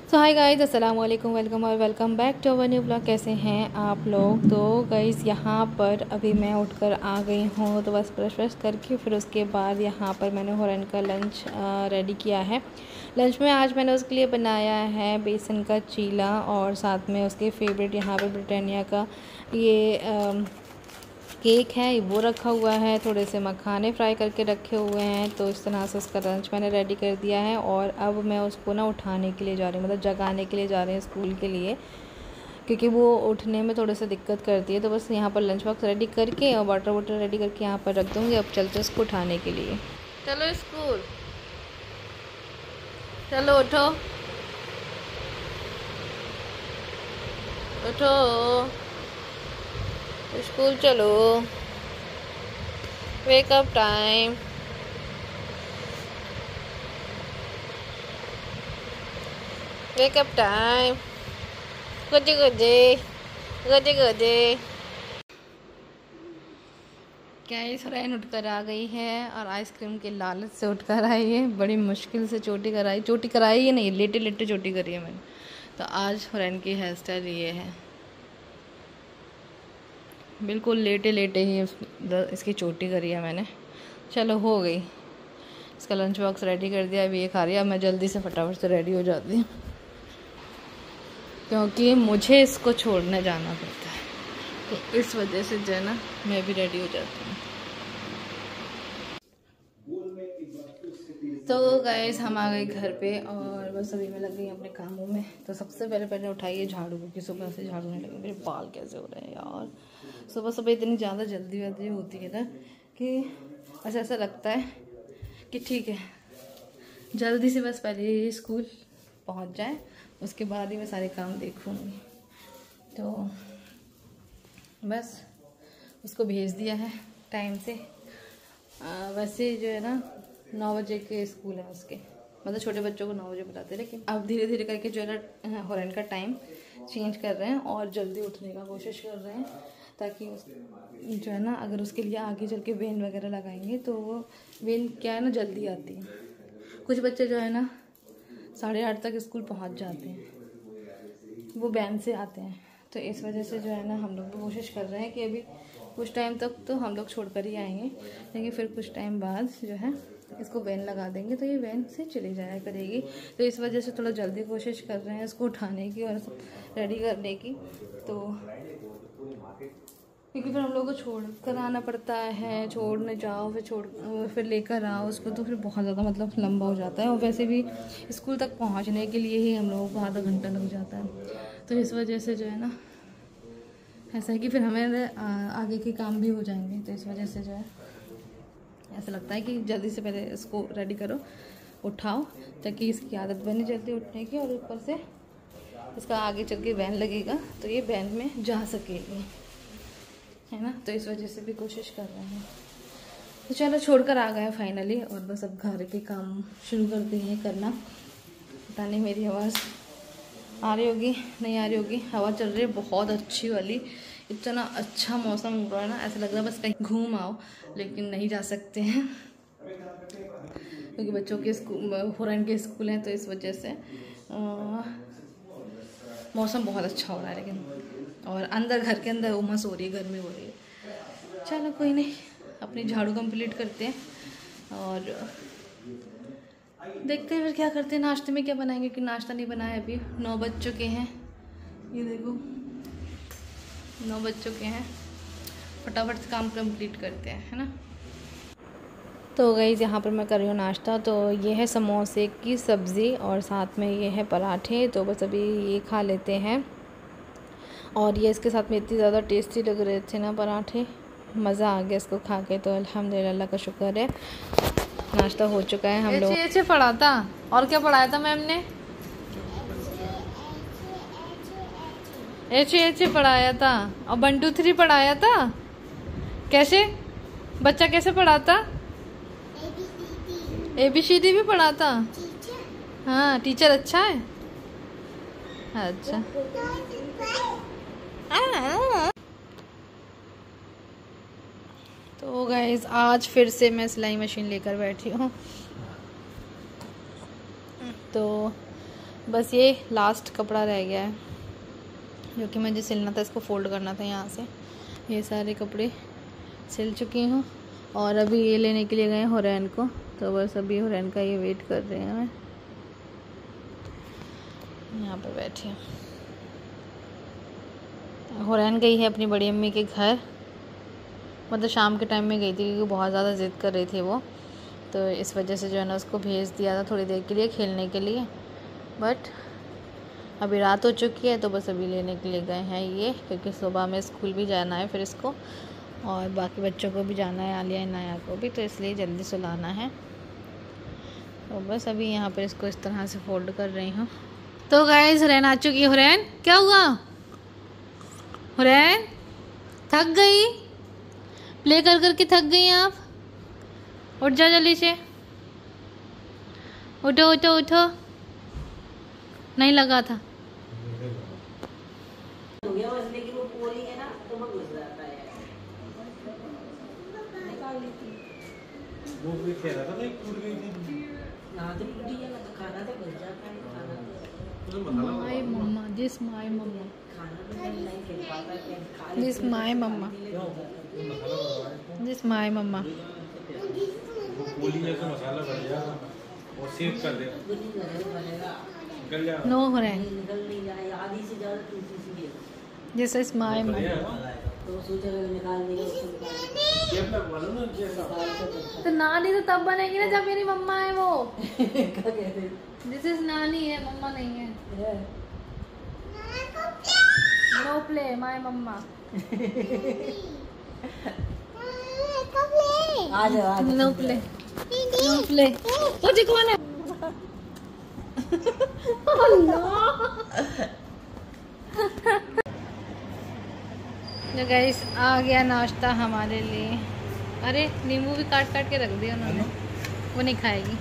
सो hi guys, अस्सलाम वालेकुम, welcome और welcome back to our new blog. कैसे हैं आप लोग? तो गाइस यहाँ पर अभी मैं उठकर आ गई हूँ, तो बस ब्रश व्रश करके फिर उसके बाद यहाँ पर मैंने हुरैन का लंच रेडी किया है। लंच में आज मैंने उसके लिए बनाया है बेसन का चीला और साथ में उसके फेवरेट यहाँ पर ब्रिटानिया का ये केक है, वो रखा हुआ है। थोड़े से मखाने फ्राई करके रखे हुए हैं। तो इस तरह से उसका लंच मैंने रेडी कर दिया है और अब मैं उसको ना उठाने के लिए जा रही हूँ, मतलब जगाने के लिए जा रही हूँ स्कूल के लिए, क्योंकि वो उठने में थोड़ा सा दिक्कत करती है। तो बस यहाँ पर लंच बॉक्स रेडी करके और वाटर बोतल रेडी करके यहाँ पर रख दूँगी। अब चलते उसको उठाने के लिए। चलो स्कूल, चलो उठो उठो, स्कूल चलो, wake up time. Wake up time. Guddi Guddi Guddi Guddi. क्या ये सुरैन उठकर आ गई है और आइसक्रीम के लालच से उठकर आई है। बड़ी मुश्किल से चोटी कराई है, नहीं लेटे लेटे चोटी करी है मैंने। तो आज सुरैन की हेयर स्टाइल ये है, बिल्कुल लेटे लेटे ही इसकी चोटी करी है मैंने। चलो हो गई, इसका लंच बॉक्स रेडी कर दिया, अभी ये खा रही है। अब मैं जल्दी से फटाफट से रेडी हो जाती हूँ, क्योंकि मुझे इसको छोड़ने जाना पड़ता है। तो इस वजह से जो है ना, मैं भी रेडी हो जाती हूँ। तो गाइस हम आ गए घर पे और बस अभी मैं लग गई अपने कामों में। तो सबसे पहले उठाइए झाड़ू, क्योंकि सुबह से झाड़ू नहीं लगे। मेरे बाल कैसे हो रहे हैं यार, सुबह सुबह इतनी ज़्यादा जल्दी होती है ना कि ऐसा लगता है कि ठीक है जल्दी से बस पहले स्कूल पहुंच जाए, उसके बाद ही मैं सारे काम देखूंगी। तो बस उसको भेज दिया है टाइम से। वैसे जो है ना 9 बजे के स्कूल है उसके, मतलब छोटे बच्चों को 9 बजे बुलाते हैं, लेकिन अब धीरे धीरे करके जो है ना हुरैन का टाइम चेंज कर रहे हैं और जल्दी उठने का कोशिश कर रहे हैं, ताकि जो है ना अगर उसके लिए आगे चल के वेन वगैरह लगाएंगे तो वो वेन क्या है ना जल्दी आती है। कुछ बच्चे जो है ना 8:30 तक स्कूल पहुंच जाते हैं, वो वैन से आते हैं। तो इस वजह से जो है ना हम लोग भी कोशिश कर रहे हैं कि अभी कुछ टाइम तक तो हम लोग छोड़ कर ही आएंगे, लेकिन फिर कुछ टाइम बाद जो है इसको वैन लगा देंगे तो ये वैन से चली जाया करेगी। तो इस वजह से थोड़ा जल्दी कोशिश कर रहे हैं इसको उठाने की और रेडी करने की। तो क्योंकि फिर हम लोग को छोड़ कर आना पड़ता है, छोड़ने जाओ फिर लेकर आओ उसको, तो फिर बहुत ज़्यादा मतलब लंबा हो जाता है। और वैसे भी स्कूल तक पहुंचने के लिए ही हम लोगों को आधा घंटा लग जाता है। तो इस वजह से जो है ना ऐसा है कि फिर हमें आगे के काम भी हो जाएंगे। तो इस वजह से जो है ऐसा लगता है कि जल्दी से पहले इसको रेडी करो, उठाओ, ताकि इसकी आदत बने जल्दी उठने की। और ऊपर से इसका आगे चल के वैन लगेगा तो ये वैन में जा सकेगी, है ना। तो इस वजह से भी कोशिश कर रहे हैं। तो चलो छोड़कर आ गए फाइनली, और बस अब घर के काम शुरू करते हैं करना। पता नहीं मेरी आवाज़ आ रही होगी नहीं आ रही होगी। हवा चल रही है बहुत अच्छी वाली, इतना अच्छा मौसम हो रहा है ना, ऐसा लग रहा है बस कहीं घूम आओ, लेकिन नहीं जा सकते हैं क्योंकि बच्चों के स्कूल, हुरैन के स्कूल हैं। तो इस वजह से मौसम बहुत अच्छा हो रहा है, लेकिन और अंदर घर के अंदर उमस हो रही है, गर्मी हो रही है। चलो कोई नहीं, अपनी झाड़ू कंप्लीट करते हैं और देखते हैं फिर क्या करते हैं। नाश्ते में क्या बनाएंगे, कि नाश्ता नहीं बनाया अभी। 9 बज चुके हैं, ये देखो 9 बज चुके हैं। फटाफट से काम कंप्लीट करते हैं, है ना। तो गाइस यहाँ पर मैं कर रही हूँ नाश्ता। तो ये है समोसे की सब्ज़ी और साथ में ये है पराठे। तो बस अभी ये खा लेते हैं। और ये इसके साथ में इतनी ज़्यादा टेस्टी लग रहे थे ना पराठे, मज़ा आ गया इसको खा के। तो अल्हम्दुलिल्लाह, अल्लाह का शुक्र है, नाश्ता हो चुका है। हम लोग ऐसे पढ़ा था, और क्या पढ़ाया था मैम ने? ऐसे पढ़ाया था और 1 2 3 पढ़ाया था। कैसे बच्चा कैसे पढ़ाता? ABCD भी पढ़ा था। हाँ टीचर अच्छा है, अच्छा। तो गाइस आज फिर से मैं सिलाई मशीन लेकर बैठी हूँ। तो बस ये लास्ट कपड़ा रह गया है जो कि मुझे सिलना था, इसको फोल्ड करना था यहाँ से। ये सारे कपड़े सिल चुकी हूँ और अभी ये लेने के लिए गए हुरैन को, तो बस अभी हुरैन का ये वेट कर रहे हैं। यहाँ पे बैठी हूँ। हुरैन गई है अपनी बड़ी अम्मी के घर, मतलब शाम के टाइम में गई थी क्योंकि बहुत ज़्यादा ज़िद कर रही थी वो, तो इस वजह से जो है ना उसको भेज दिया था थोड़ी देर के लिए खेलने के लिए। बट अभी रात हो चुकी है तो बस अभी लेने के लिए गए हैं ये, क्योंकि सुबह में स्कूल भी जाना है फिर इसको, और बाकी बच्चों को भी जाना है, आलिया इनाया को भी, तो इसलिए जल्दी सुलाना है। तो बस अभी यहाँ पर इसको इस तरह से फोल्ड कर रही हूँ। तो गाइस हुरैन आ चुकी है। हुरैन क्या हुआ? हुरैन थक गई? प्ले कर करके थक गई आप? उठ जा जल्दी से, उठो उठो उठो। नहीं लगा था। वो भी खेला था, नहीं टूट गई थी। My mamma, this my mamma, this my mamma, this my mamma. गोली जैसा मसाला बन जाएगा और सेव कर देगा, निकल जाएगा। नो हो रहा है, दिस इज माय मम्मा। तो नानी तो तब बनेगी ना जब मेरी मम्मा है वो। दिस इज नानी है, मम्मा नहीं है। No play my mama. No play, no play. मुझे कौन है? तो गाइस आ गया नाश्ता हमारे लिए। अरे नींबू भी काट काट के रख दिया उन्होंने, वो नहीं खाएगी।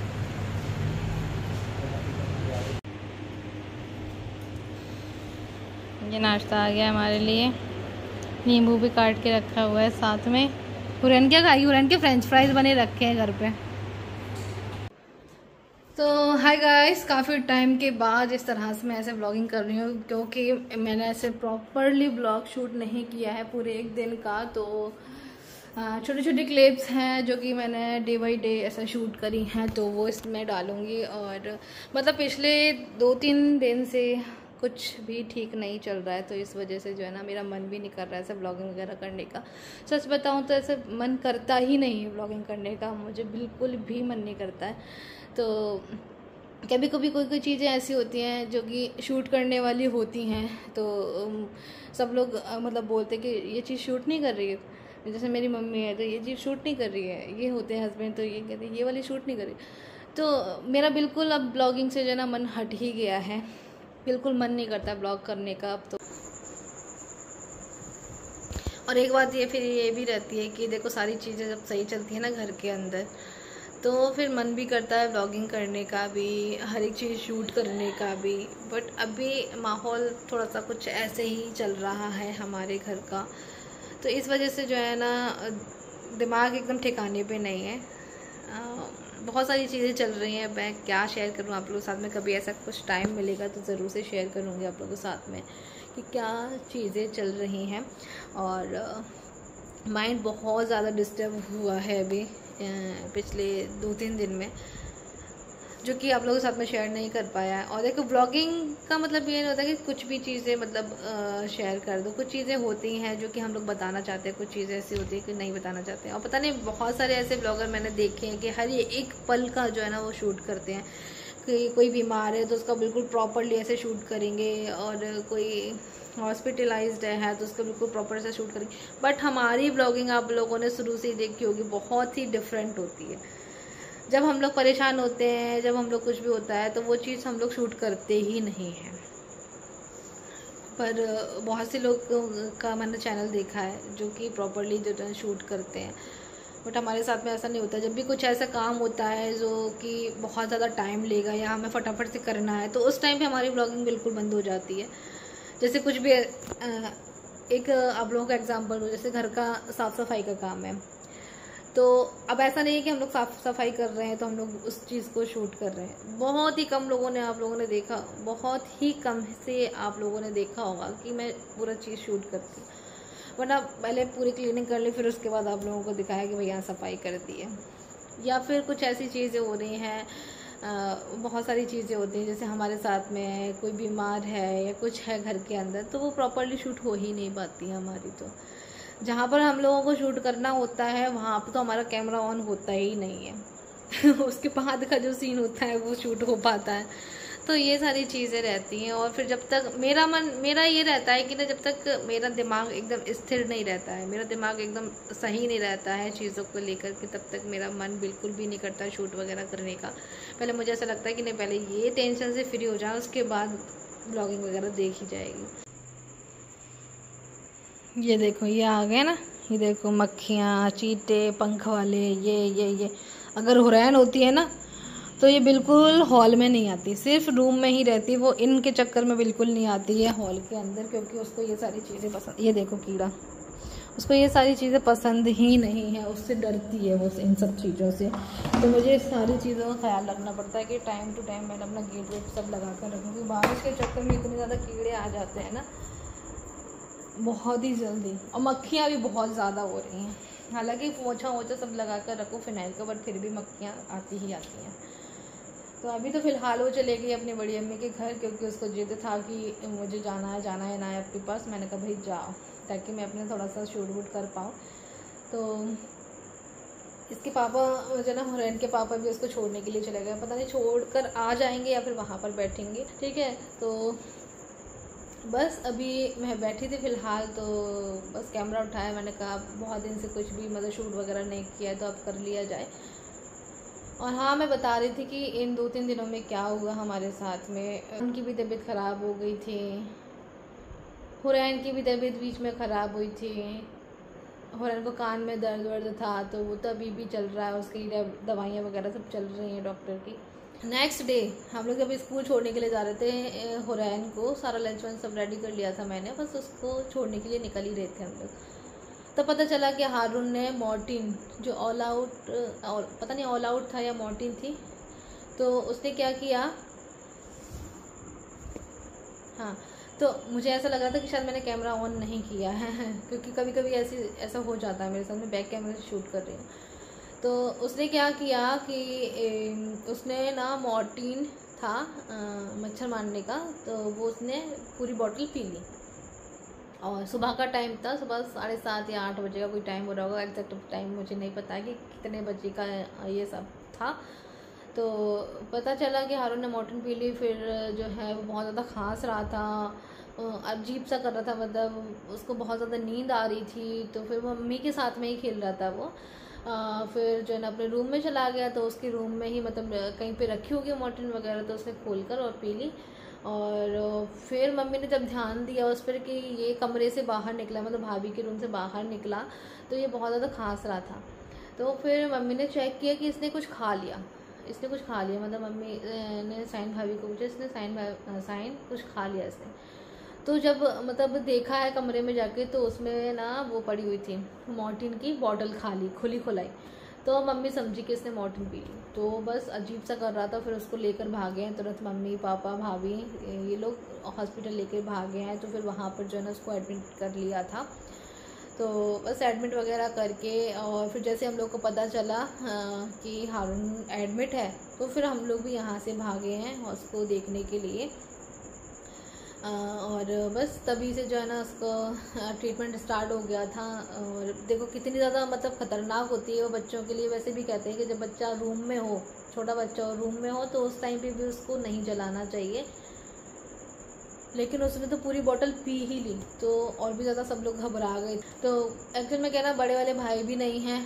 ये नाश्ता आ गया हमारे लिए, नींबू भी काट के रखा हुआ है साथ में। हुरैन क्या खाएगी? हुरैन के फ्रेंच फ्राइज बने रखे हैं घर पे। तो हाय गाइस, काफ़ी टाइम के बाद इस तरह से मैं ऐसे व्लॉगिंग कर रही हूँ, क्योंकि मैंने ऐसे प्रॉपरली व्लॉग शूट नहीं किया है पूरे एक दिन का। तो छोटे छोटे क्लिप्स हैं जो कि मैंने डे बाई डे ऐसा शूट करी हैं, तो वो इसमें डालूँगी। और मतलब पिछले 2-3 दिन से कुछ भी ठीक नहीं चल रहा है, तो इस वजह से जो है ना मेरा मन भी नहीं कर रहा है ऐसे व्लॉगिंग वगैरह करने का। सच बताऊँ तो ऐसे मन करता ही नहीं है व्लॉगिंग करने का, मुझे बिल्कुल भी मन नहीं करता है। तो कभी कभी कोई चीज़ें ऐसी होती हैं जो कि शूट करने वाली होती हैं, तो सब लोग मतलब बोलते कि ये चीज़ शूट नहीं कर रही है। जैसे मेरी मम्मी है तो ये चीज़ शूट नहीं कर रही है, ये होते हैं हस्बैंड तो ये कहते हैं ये वाली शूट नहीं कर रही। तो मेरा बिल्कुल अब ब्लॉगिंग से जो है ना मन हट ही गया है, बिल्कुल मन नहीं करता ब्लॉग करने का अब तो। और एक बात ये फिर ये भी रहती है कि देखो सारी चीज़ें जब सही चलती है ना घर के अंदर, तो फिर मन भी करता है व्लॉगिंग करने का भी, हर एक चीज़ शूट करने का भी। बट अभी माहौल थोड़ा सा कुछ ऐसे ही चल रहा है हमारे घर का, तो इस वजह से जो है ना दिमाग एकदम ठिकाने पे नहीं है। बहुत सारी चीज़ें चल रही हैं, मैं क्या शेयर करूं आप लोगों के साथ में। कभी ऐसा कुछ टाइम मिलेगा तो ज़रूर से शेयर करूंगी आप लोगों के साथ में कि क्या चीज़ें चल रही हैं। और माइंड बहुत ज़्यादा डिस्टर्ब हुआ है अभी पिछले 2-3 दिन में, जो कि आप लोगों के साथ में शेयर नहीं कर पाया है। और देखो ब्लॉगिंग का मतलब ये नहीं होता कि कुछ भी चीज़ें मतलब शेयर कर दो। कुछ चीज़ें होती हैं जो कि हम लोग बताना चाहते हैं, कुछ चीज़ें ऐसी होती है कि नहीं बताना चाहते हैं। और पता नहीं बहुत सारे ऐसे ब्लॉगर मैंने देखे हैं कि हर एक पल का जो है ना वो शूट करते हैं। कि कोई बीमार है तो उसका बिल्कुल प्रॉपरली ऐसे शूट करेंगे, और कोई हॉस्पिटलाइज्ड है तो उसका बिल्कुल प्रॉपर से शूट करेंगे। बट हमारी ब्लॉगिंग आप लोगों ने शुरू से ही देखी होगी, बहुत ही डिफरेंट होती है। जब हम लोग परेशान होते हैं, जब हम लोग कुछ भी होता है तो वो चीज़ हम लोग शूट करते ही नहीं हैं। पर बहुत से लोग का मैंने चैनल देखा है जो कि प्रॉपरली जो है शूट करते हैं, बट हमारे साथ में ऐसा नहीं होता। जब भी कुछ ऐसा काम होता है जो कि बहुत ज़्यादा टाइम लेगा या हमें फटाफट से करना है, तो उस टाइम पे हमारी ब्लॉगिंग बिल्कुल बंद हो जाती है। जैसे कुछ भी एक आप लोगों का एग्जांपल हो, जैसे घर का साफ़ सफाई का काम है, तो अब ऐसा नहीं है कि हम लोग साफ सफाई कर रहे हैं तो हम लोग उस चीज़ को शूट कर रहे हैं। बहुत ही कम लोगों ने, आप लोगों ने देखा, बहुत ही कम से आप लोगों ने देखा होगा कि मैं पूरा चीज़ शूट करती हूँ, वरना पहले पूरी क्लीनिंग कर ली फिर उसके बाद आप लोगों को दिखाया कि भैया सफाई कर दी है। या फिर कुछ ऐसी चीज़ें हो रही हैं, बहुत सारी चीज़ें होती हैं, जैसे हमारे साथ में कोई बीमार है या कुछ है घर के अंदर, तो वो प्रॉपरली शूट हो ही नहीं पाती है हमारी। तो जहाँ पर हम लोगों को शूट करना होता है वहाँ पर तो हमारा कैमरा ऑन होता ही नहीं है उसके बाद का जो सीन होता है वो शूट हो पाता है। तो ये सारी चीज़ें रहती हैं। और फिर जब तक मेरा ये रहता है कि ना, जब तक मेरा दिमाग एकदम स्थिर नहीं रहता है, मेरा दिमाग एकदम सही नहीं रहता है चीज़ों को लेकर के, तब तक मेरा मन बिल्कुल भी नहीं करता शूट वगैरह करने का। पहले मुझे ऐसा लगता है कि नहीं, पहले ये टेंशन से फ्री हो जाए, उसके बाद ब्लॉगिंग वगैरह देखी जाएगी। ये देखो, ये आ गए ना, ये देखो मक्खियाँ, चींटे, पंख वाले, ये अगर हुरैन होती है ना तो ये बिल्कुल हॉल में नहीं आती, सिर्फ रूम में ही रहती। वो इनके चक्कर में बिल्कुल नहीं आती है हॉल के अंदर, क्योंकि उसको ये सारी चीज़ें पसंद, ये देखो कीड़ा, उसको ये सारी चीज़ें पसंद ही नहीं है, उससे डरती है वो इन सब चीज़ों से। तो मुझे सारी चीज़ों का ख्याल रखना पड़ता है कि टाइम टू टाइम मैंने अपना गेट वेट सब लगा कर रखूँ, क्योंकि बारिश के चक्कर में इतने ज़्यादा कीड़े आ जाते हैं ना बहुत ही जल्दी, और मक्खियाँ भी बहुत ज़्यादा हो रही हैं। हालांकि पोछा वोछा सब लगा कर रखो फिनाइल का, बट फिर भी मक्खियाँ आती ही आती हैं। तो अभी तो फ़िलहाल वो चले गई अपनी बड़ी अम्मी के घर, क्योंकि उसको जिद था कि मुझे जाना है ना आपके पास। मैंने कहा भाई जाओ, ताकि मैं अपने थोड़ा सा शूट वूट कर पाऊँ। तो इसके पापा जो ना, हुरैन के पापा भी उसको छोड़ने के लिए चले गए, पता नहीं छोड़ कर आ जाएंगे या फिर वहाँ पर बैठेंगे, ठीक है। तो बस अभी मैं बैठी थी फ़िलहाल, तो बस कैमरा उठाया, मैंने कहा बहुत दिन से कुछ भी मतलब शूट वगैरह नहीं किया है तो अब कर लिया जाए। और हाँ, मैं बता रही थी कि इन 2-3 दिनों में क्या हुआ हमारे साथ में। उनकी भी तबीयत ख़राब हो गई थी, हुरैन की भी तबीयत बीच में ख़राब हुई थी। हुरैन को कान में दर्द वर्द था, तो वो तो अभी भी चल रहा है, उसकी दवाइयाँ वगैरह सब चल रही हैं डॉक्टर की। नेक्स्ट डे हम लोग जब स्कूल छोड़ने के लिए जा रहे थे, हुरैन को सारा लंच वंच सब रेडी कर लिया था मैंने, बस उसको छोड़ने के लिए निकल ही रहे थे हम लोग। तो पता चला कि हारून ने मॉर्टिन, जो ऑल आउट, पता नहीं ऑल आउट था या मॉर्टिन थी, तो उसने क्या किया, हाँ, तो मुझे ऐसा लग रहा था कि शायद मैंने कैमरा ऑन नहीं किया है क्योंकि कभी कभी ऐसा हो जाता है मेरे साथ में, बैक कैमरे से शूट कर रही हूँ। तो उसने क्या किया कि उसने ना मॉर्टिन था मच्छर मारने का, तो वो उसने पूरी बॉटल पी ली। और सुबह का टाइम था, सुबह 7:30 या 8 बजे का कोई टाइम हो रहा होगा, एग्जैक्ट टाइम मुझे नहीं पता कि कितने बजे का ये सब था। तो पता चला कि हारून ने मॉर्टिन पी ली, फिर जो है वो बहुत ज़्यादा खांस रहा था, अजीब सा कर रहा था, मतलब उसको बहुत ज़्यादा नींद आ रही थी। तो फिर वो मम्मी के साथ में ही खेल रहा था वो। फिर जो है ना अपने रूम में चला गया, तो उसके रूम में ही मतलब कहीं पे रखी होगी मॉर्टिन वगैरह, तो उसने खोलकर और पी ली। और फिर मम्मी ने जब ध्यान दिया उस पर कि ये कमरे से बाहर निकला, मतलब भाभी के रूम से बाहर निकला, तो ये बहुत ज़्यादा खांस रहा था। तो फिर मम्मी ने चेक किया कि इसने कुछ खा लिया, मतलब मम्मी ने साइन भाभी को पूछा, इसने साइन कुछ खा लिया इसने। तो जब मतलब देखा है कमरे में जाके, तो उसमें ना वो पड़ी हुई थी मॉर्टिन की बॉटल, खाली खुली खुलाई। तो मम्मी समझी कि इसने मॉर्टिन पी ली, तो बस अजीब सा कर रहा था। फिर उसको लेकर भागे हैं तुरंत, मम्मी पापा भाभी ये लोग हॉस्पिटल लेकर भागे हैं। तो फिर वहाँ पर जो है ना उसको एडमिट कर लिया था। तो बस एडमिट वगैरह करके, और फिर जैसे हम लोग को पता चला कि हारून एडमिट है, तो फिर हम लोग भी यहाँ से भागे हैं उसको देखने के लिए। और बस तभी से जो है ना उसको ट्रीटमेंट स्टार्ट हो गया था। और देखो कितनी ज़्यादा मतलब ख़तरनाक होती है वो बच्चों के लिए। वैसे भी कहते हैं कि जब बच्चा रूम में हो, छोटा बच्चा रूम में हो, तो उस टाइम पे भी उसको नहीं जलाना चाहिए, लेकिन उसने तो पूरी बोतल पी ही ली, तो और भी ज़्यादा सब लोग घबरा गए। तो एक्चुअल में कहना, बड़े वाले भाई भी नहीं हैं,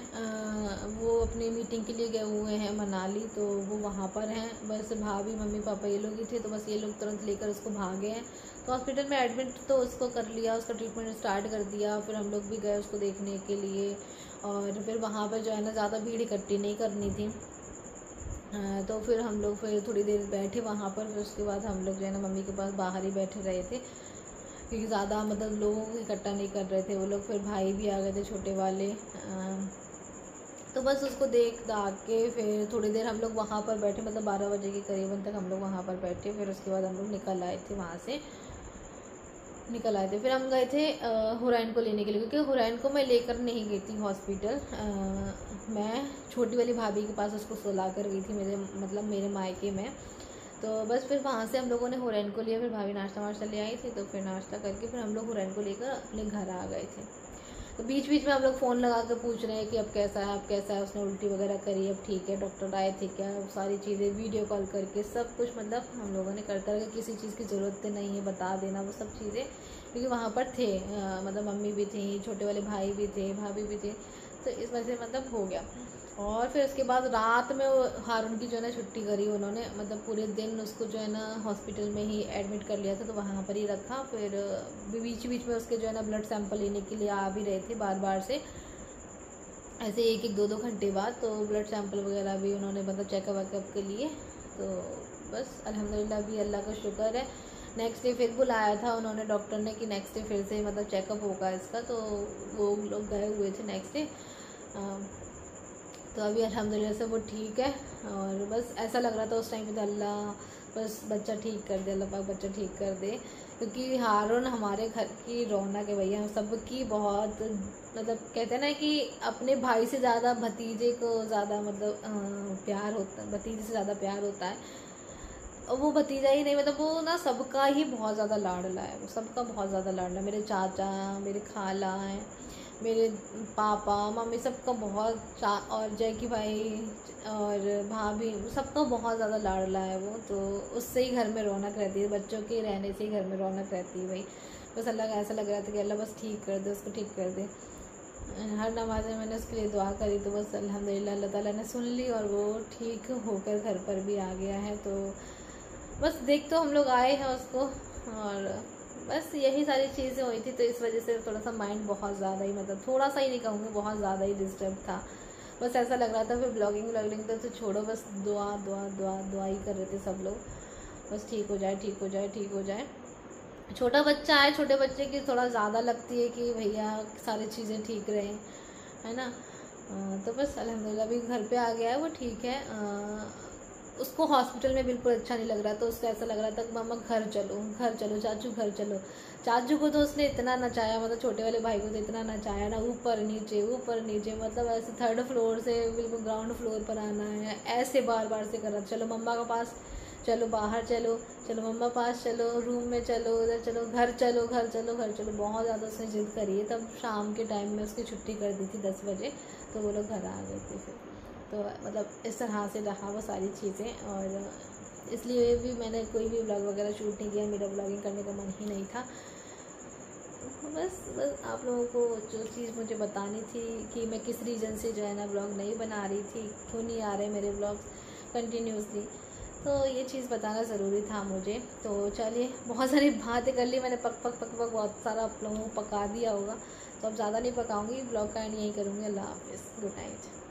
वो अपनी मीटिंग के लिए गए हुए हैं मनाली, तो वो वहाँ पर हैं। बस भाभी मम्मी पापा ये लोग ही थे, तो बस ये लोग तुरंत लेकर उसको भागे हैं। तो हॉस्पिटल में एडमिट तो उसको कर लिया, उसका ट्रीटमेंट स्टार्ट कर दिया। फिर हम लोग भी गए उसको देखने के लिए, और फिर वहाँ पर जो है ना ज़्यादा भीड़ इकट्ठी नहीं करनी थी। तो फिर हम लोग फिर थोड़ी देर बैठे वहाँ पर। फिर उसके बाद हम लोग जो है ना मम्मी के पास बाहर ही बैठे रहे थे, क्योंकि ज़्यादा मतलब लोगों को इकट्ठा नहीं कर रहे थे वो लोग। फिर भाई भी आ गए थे छोटे वाले, तो बस उसको देख दाख के फिर थोड़ी देर हम लोग वहाँ पर बैठे, मतलब 12 बजे के करीबन तक हम लोग वहाँ पर बैठे। फिर उसके बाद हम लोग निकल आए थे वहाँ से, फिर हम गए थे हुरैन को लेने के लिए, क्योंकि हुरैन को मैं लेकर नहीं गई थी हॉस्पिटल। मैं छोटी वाली भाभी के पास उसको सुला कर गई थी, मेरे मायके में। तो बस फिर वहाँ से हम लोगों ने हुरैन को लिया, फिर भाभी नाश्ता वाश्ता ले आई थी, तो फिर नाश्ता करके फिर हम लोग हुरैन को लेकर अपने घर आ गए थे। तो बीच बीच में हम लोग फ़ोन लगा कर पूछ रहे हैं कि अब कैसा है, अब कैसा है, उसने उल्टी वगैरह करी, अब ठीक है, डॉक्टर आए थे क्या, सारी चीज़ें वीडियो कॉल करके सब कुछ मतलब हम लोगों ने करते रहे। किसी चीज़ की ज़रूरत नहीं है बता देना वो सब चीज़ें, क्योंकि वहाँ पर थे मतलब मम्मी भी थी, छोटे वाले भाई भी थे, भाभी भी थे, तो इस वजह से मतलब हो गया। और फिर उसके बाद रात में हारून की जो है ना छुट्टी करी उन्होंने, मतलब पूरे दिन उसको जो है ना हॉस्पिटल में ही एडमिट कर लिया था, तो वहाँ पर ही रखा। फिर बीच बीच में उसके जो है ना ब्लड सैंपल लेने के लिए आ भी रहे थे बार बार से, ऐसे एक 2 घंटे बाद। तो ब्लड सैंपल वगैरह भी उन्होंने मतलब चेकअप वेकअप के लिए। तो बस अल्हम्दुलिल्लाह भी अल्लाह का शुक्र है। नेक्स्ट डे फिर बुलाया था उन्होंने डॉक्टर ने कि नेक्स्ट डे फिर से मतलब चेकअप होगा इसका, तो वो लोग गए हुए थे नेक्स्ट डे। तो अभी अल्हम्दुलिल्लाह से वो ठीक है। और बस ऐसा लग रहा था उस टाइम पे तो अल्लाह बस बच्चा ठीक कर दे, अल्लाह पाक बच्चा ठीक कर दे, क्योंकि हारून हमारे घर की रौनक है भैया, सबकी बहुत मतलब कहते हैं ना कि अपने भाई से ज़्यादा भतीजे को ज़्यादा मतलब प्यार होता है, भतीजे से ज़्यादा प्यार होता है। और वो भतीजा ही नहीं, मतलब वो ना सबका ही बहुत ज़्यादा लाडला है, वो सबका बहुत ज़्यादा लाडला है। मेरे चाचा, मेरे खाला हैं, मेरे पापा मम्मी, सबका बहुत और जैकी भाई और भाभी, सबका बहुत ज़्यादा लाडला है वो। तो उससे ही घर में रौनक रहती है, बच्चों के रहने से ही घर में रौनक रहती है भाई। बस अल्लाह का ऐसा लग रहा था कि अल्लाह बस ठीक कर दे, उसको ठीक कर दे। हर नमाज में मैंने उसके लिए दुआ करी, तो बस अल्हम्दुलिल्लाह अल्लाह ताला ने सुन ली और वो ठीक होकर घर पर भी आ गया है। तो बस देख तो हम लोग आए हैं उसको, और बस यही सारी चीज़ें हुई थी। तो इस वजह से थोड़ा सा माइंड बहुत ज़्यादा ही, मतलब थोड़ा सा ही नहीं कहूँगी, बहुत ज़्यादा ही डिस्टर्ब था। बस ऐसा लग रहा था। फिर ब्लॉगिंग तो छोड़ो, बस दुआ दुआ दुआ दुआ ही कर रहे थे सब लोग, बस ठीक हो जाए, ठीक हो जाए, ठीक हो जाए। छोटा बच्चा है, छोटे बच्चे की थोड़ा ज़्यादा लगती है कि भैया सारी चीज़ें ठीक रहें, है ना। तो बस अल्हम्दुलिल्लाह अभी घर पे आ गया है, वो ठीक है। उसको हॉस्पिटल में बिल्कुल अच्छा नहीं लग रहा, तो उसको ऐसा लग रहा था कि मम्मा घर चलो, घर चलो चाचू, घर चलो। चाचू को तो उसने इतना नचाया, मतलब छोटे वाले भाई को तो इतना नचाया ना, ऊपर नीचे ऊपर नीचे, मतलब ऐसे 3rd फ्लोर से बिल्कुल ग्राउंड फ्लोर पर आना है, ऐसे बार बार से कर रहा, चलो मम्मा के पास चलो, बाहर चलो, चलो मम्मा पास चलो, रूम में चलो, उधर चलो, घर चलो, घर चलो, घर चलो। बहुत ज़्यादा उसने जिद करी है। तब शाम के टाइम में उसकी छुट्टी कर दी थी 10 बजे, तो वो लोग घर आ गए थे फिर। तो मतलब इस तरह से रहा वो सारी चीज़ें, और इसलिए भी मैंने कोई भी व्लॉग वगैरह शूट नहीं किया, मेरा व्लॉगिंग करने का मन ही नहीं था। बस आप लोगों को जो चीज़ मुझे बतानी थी कि मैं किस रीज़न से जो है ना व्लॉग नहीं बना रही थी, क्यों नहीं आ रहे मेरे व्लॉग्स कंटिन्यूसली, तो ये चीज़ बताना ज़रूरी था मुझे। तो चलिए, बहुत सारी बातें कर ली मैंने, पक पक पक पक बहुत सारा आप लोगों को पका दिया होगा, तो अब ज़्यादा नहीं पकाऊंगी, ब्लॉग का एंड यही करूँगी। अल्लाह हाफ़िज़, गुड नाइट।